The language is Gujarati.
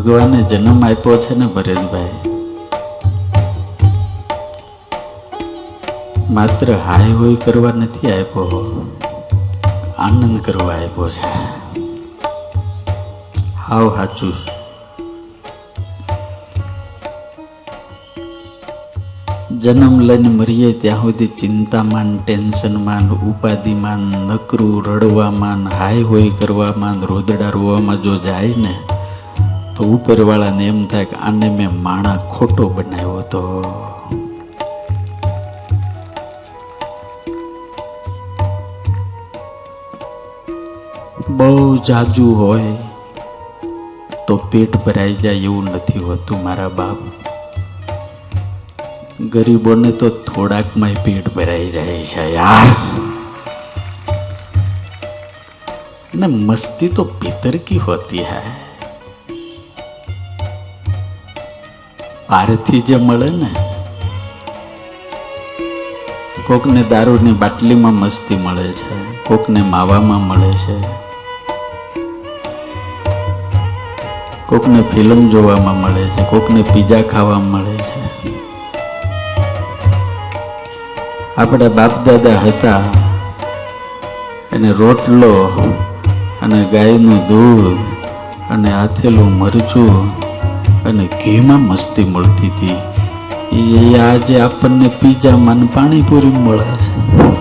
ભગવાને જન્મ આપ્યો છે ને ભરતભાઈ, માત્ર હાય હોય કરવા નથી આપ્યો, આનંદ કરવા આપ્યો છે. હાવ સાચું. જન્મ લઈને મરીએ ત્યાં સુધી ચિંતામાં, ટેન્શનમાં, ઉપાધિમાં, નકરું રડવામાં, હાય હોય કરવામાં, રોદડા રોવામાં જો જાય ને તો ઉપરવાળાને એમ થાય કે આને મેં માણા ખોટો બનાવ્યો હતો. બહુ જાજુ હોય તો પેટ ભરાઈ જાય એવું નથી હોતું મારા બાપ. ગરીબોને તો થોડાકમાં પેટ ભરાઈ જાય છે યાર. ને મસ્તી તો ભીतर की होती है. બહારથી જે મળે ને, કોકને દારૂની બાટલીમાં મસ્તી મળે છે, કોકને માવામાં મળે છે, કોકને ફિલ્મ જોવામાં મળે છે, કોકને પીઝા ખાવામાં મળે છે. આપણા બાપ દાદા હતા અને રોટલો અને ગાયનું દૂધ અને આથેલું મરચું અને ઘીમાં મસ્તી મળતી હતી. એ આજે આપણને પીઝામાં પાણીપુરી મળે છે.